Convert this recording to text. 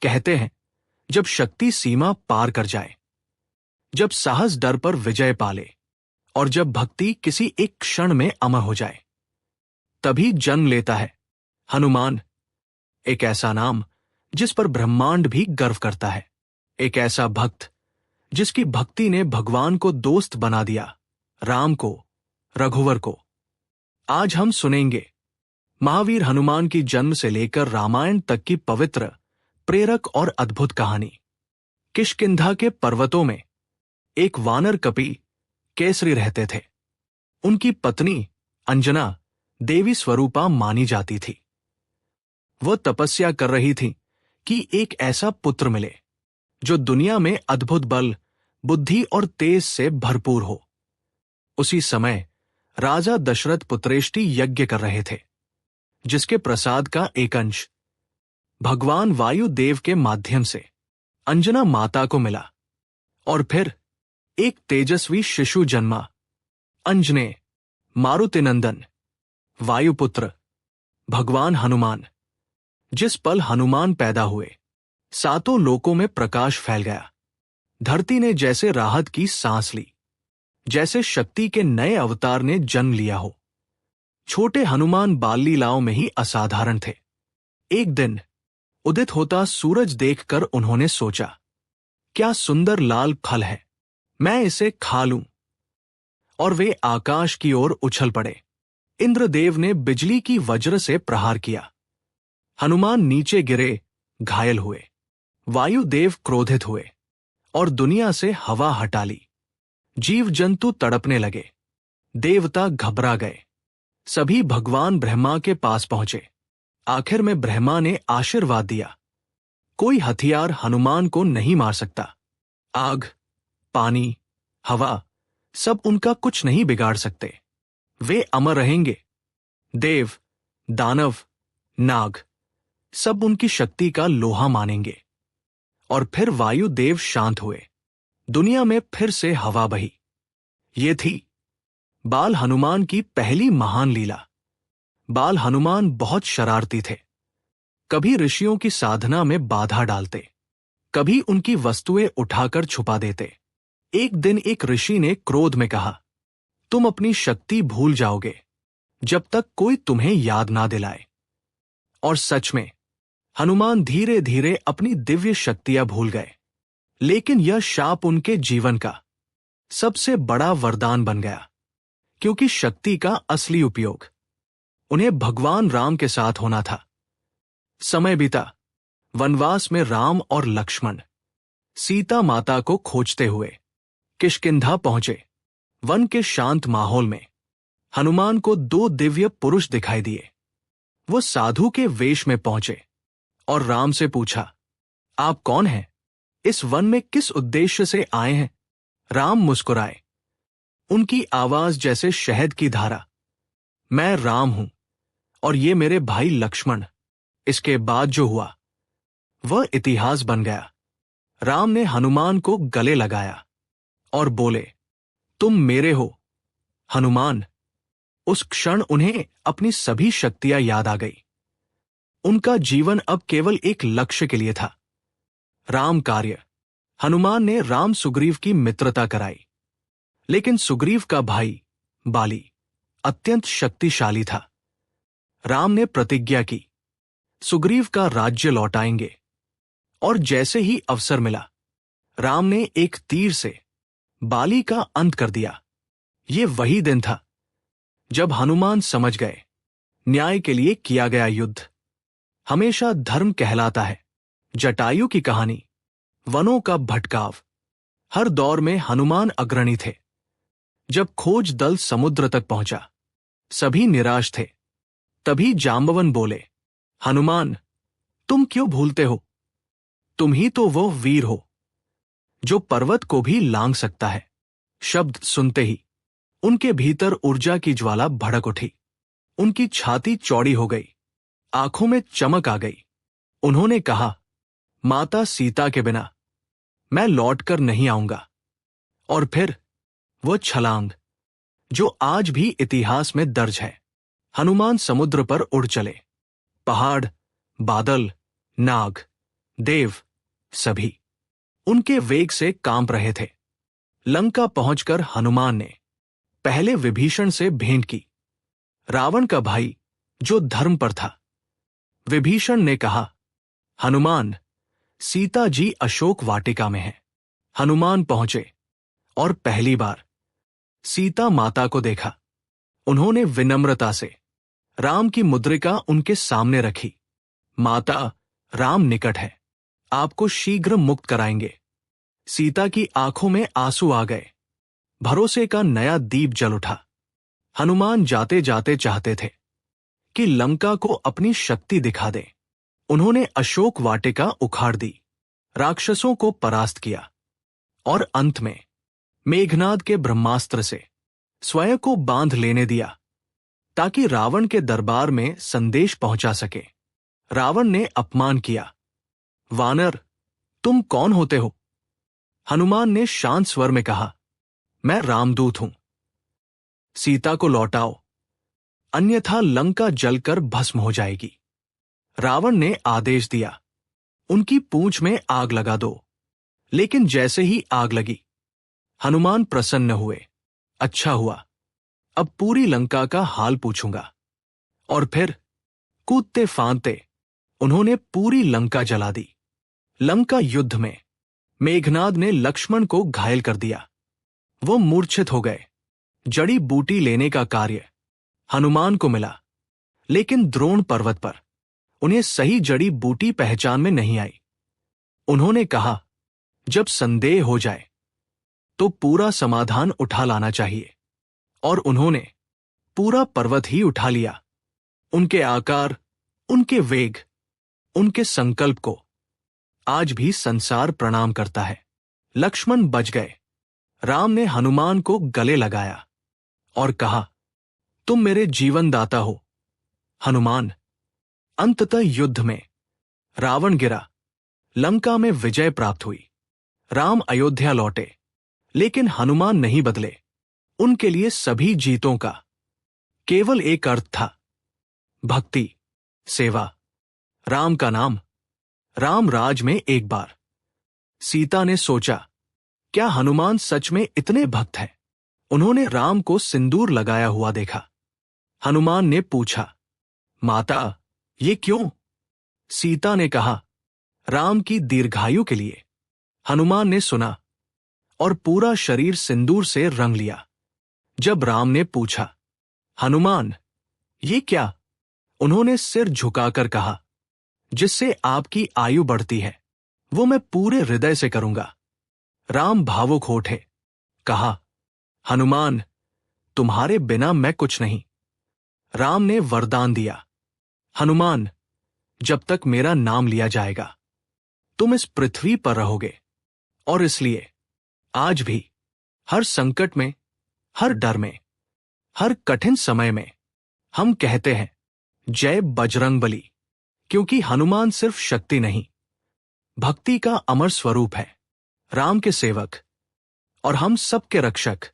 कहते हैं, जब शक्ति सीमा पार कर जाए, जब साहस डर पर विजय पाले और जब भक्ति किसी एक क्षण में अमर हो जाए, तभी जन्म लेता है हनुमान। एक ऐसा नाम जिस पर ब्रह्मांड भी गर्व करता है, एक ऐसा भक्त जिसकी भक्ति ने भगवान को दोस्त बना दिया, राम को, रघुवर को। आज हम सुनेंगे महावीर हनुमान की जन्म से लेकर रामायण तक की पवित्र, प्रेरक और अद्भुत कहानी। किष्किंधा के पर्वतों में एक वानर कपि केसरी रहते थे। उनकी पत्नी अंजना देवी स्वरूपा मानी जाती थी। वह तपस्या कर रही थी कि एक ऐसा पुत्र मिले जो दुनिया में अद्भुत बल, बुद्धि और तेज से भरपूर हो। उसी समय राजा दशरथ पुत्रेष्टि यज्ञ कर रहे थे, जिसके प्रसाद का एक अंश भगवान वायुदेव के माध्यम से अंजना माता को मिला और फिर एक तेजस्वी शिशु जन्मा, अंजने, मारुतिनंदन, वायुपुत्र, भगवान हनुमान। जिस पल हनुमान पैदा हुए, सातों लोकों में प्रकाश फैल गया। धरती ने जैसे राहत की सांस ली, जैसे शक्ति के नए अवतार ने जन्म लिया हो। छोटे हनुमान बाल लीलाओं में ही असाधारण थे। एक दिन उदित होता सूरज देखकर उन्होंने सोचा, क्या सुंदर लाल फल है, मैं इसे खा लूं। और वे आकाश की ओर उछल पड़े। इंद्रदेव ने बिजली की वज्र से प्रहार किया। हनुमान नीचे गिरे, घायल हुए। वायुदेव क्रोधित हुए और दुनिया से हवा हटा ली। जीव जंतु तड़पने लगे, देवता घबरा गए। सभी भगवान ब्रह्मा के पास पहुंचे। आखिर में ब्रह्मा ने आशीर्वाद दिया, कोई हथियार हनुमान को नहीं मार सकता। आग, पानी, हवा, सब उनका कुछ नहीं बिगाड़ सकते। वे अमर रहेंगे। देव, दानव, नाग, सब उनकी शक्ति का लोहा मानेंगे। और फिर वायुदेव शांत हुए। दुनिया में फिर से हवा बही। ये थी बाल हनुमान की पहली महान लीला। बाल हनुमान बहुत शरारती थे। कभी ऋषियों की साधना में बाधा डालते, कभी उनकी वस्तुएं उठाकर छुपा देते। एक दिन एक ऋषि ने क्रोध में कहा, तुम अपनी शक्ति भूल जाओगे जब तक कोई तुम्हें याद ना दिलाए। और सच में हनुमान धीरे धीरे अपनी दिव्य शक्तियां भूल गए। लेकिन यह शाप उनके जीवन का सबसे बड़ा वरदान बन गया, क्योंकि शक्ति का असली उपयोग उन्हें भगवान राम के साथ होना था। समय बीता। वनवास में राम और लक्ष्मण सीता माता को खोजते हुए किष्किंधा पहुंचे। वन के शांत माहौल में हनुमान को दो दिव्य पुरुष दिखाई दिए। वो साधु के वेश में पहुंचे और राम से पूछा, आप कौन हैं? इस वन में किस उद्देश्य से आए हैं? राम मुस्कुराए। उनकी आवाज जैसे शहद की धारा। मैं राम हूं और ये मेरे भाई लक्ष्मण। इसके बाद जो हुआ वह इतिहास बन गया। राम ने हनुमान को गले लगाया और बोले, तुम मेरे हो। हनुमान, उस क्षण उन्हें अपनी सभी शक्तियां याद आ गई। उनका जीवन अब केवल एक लक्ष्य के लिए था, राम कार्य। हनुमान ने राम सुग्रीव की मित्रता कराई। लेकिन सुग्रीव का भाई बाली अत्यंत शक्तिशाली था। राम ने प्रतिज्ञा की, सुग्रीव का राज्य लौटाएंगे। और जैसे ही अवसर मिला, राम ने एक तीर से बाली का अंत कर दिया। ये वही दिन था जब हनुमान समझ गए, न्याय के लिए किया गया युद्ध हमेशा धर्म कहलाता है। जटायु की कहानी, वनों का भटकाव, हर दौर में हनुमान अग्रणी थे। जब खोज दल समुद्र तक पहुंचा, सभी निराश थे। तभी जाम्बवन बोले, हनुमान, तुम क्यों भूलते हो? तुम ही तो वो वीर हो जो पर्वत को भी लांघ सकता है। शब्द सुनते ही उनके भीतर ऊर्जा की ज्वाला भड़क उठी। उनकी छाती चौड़ी हो गई, आंखों में चमक आ गई। उन्होंने कहा, माता सीता के बिना मैं लौटकर नहीं आऊंगा। और फिर वो छलांग जो आज भी इतिहास में दर्ज है। हनुमान समुद्र पर उड़ चले। पहाड़, बादल, नाग, देव सभी उनके वेग से कांप रहे थे। लंका पहुंचकर हनुमान ने पहले विभीषण से भेंट की, रावण का भाई जो धर्म पर था। विभीषण ने कहा, हनुमान, सीता जी अशोक वाटिका में है। हनुमान पहुंचे और पहली बार सीता माता को देखा। उन्होंने विनम्रता से राम की मुद्रिका उनके सामने रखी। माता, राम निकट है, आपको शीघ्र मुक्त कराएंगे। सीता की आंखों में आंसू आ गए। भरोसे का नया दीप जल उठा। हनुमान जाते जाते चाहते थे कि लंका को अपनी शक्ति दिखा दे। उन्होंने अशोक वाटिका उखाड़ दी, राक्षसों को परास्त किया और अंत में मेघनाद के ब्रह्मास्त्र से स्वयं को बांध लेने दिया ताकि रावण के दरबार में संदेश पहुंचा सके। रावण ने अपमान किया। वानर, तुम कौन होते हो? हनुमान ने शांत स्वर में कहा, मैं रामदूत हूं। सीता को लौटाओ, अन्यथा लंका जलकर भस्म हो जाएगी। रावण ने आदेश दिया, उनकी पूंछ में आग लगा दो। लेकिन जैसे ही आग लगी, हनुमान प्रसन्न हुए। अच्छा हुआ, अब पूरी लंका का हाल पूछूंगा। और फिर कूदते फांदते उन्होंने पूरी लंका जला दी। लंका युद्ध में मेघनाद ने लक्ष्मण को घायल कर दिया। वो मूर्छित हो गए। जड़ी बूटी लेने का कार्य हनुमान को मिला, लेकिन द्रोण पर्वत पर उन्हें सही जड़ी बूटी पहचान में नहीं आई। उन्होंने कहा, जब संदेह हो जाए तो पूरा समाधान उठा लाना चाहिए। और उन्होंने पूरा पर्वत ही उठा लिया। उनके आकार, उनके वेग, उनके संकल्प को आज भी संसार प्रणाम करता है। लक्ष्मण बच गए। राम ने हनुमान को गले लगाया और कहा, तुम मेरे जीवन दाता हो। हनुमान, अंततः युद्ध में रावण गिरा, लंका में विजय प्राप्त हुई। राम अयोध्या लौटे, लेकिन हनुमान नहीं बदले। उनके लिए सभी जीतों का केवल एक अर्थ था, भक्ति, सेवा, राम का नाम। राम राज में एक बार सीता ने सोचा, क्या हनुमान सच में इतने भक्त हैं? उन्होंने राम को सिंदूर लगाया हुआ देखा। हनुमान ने पूछा, माता, ये क्यों? सीता ने कहा, राम की दीर्घायु के लिए। हनुमान ने सुना और पूरा शरीर सिंदूर से रंग लिया। जब राम ने पूछा, हनुमान, ये क्या? उन्होंने सिर झुकाकर कहा, जिससे आपकी आयु बढ़ती है वो मैं पूरे हृदय से करूंगा। राम भावुक हो उठे, कहा, हनुमान, तुम्हारे बिना मैं कुछ नहीं। राम ने वरदान दिया, हनुमान, जब तक मेरा नाम लिया जाएगा तुम इस पृथ्वी पर रहोगे। और इसलिए आज भी हर संकट में, हर डर में, हर कठिन समय में हम कहते हैं, जय बजरंगबली, क्योंकि हनुमान सिर्फ शक्ति नहीं, भक्ति का अमर स्वरूप है, राम के सेवक और हम सबके रक्षक।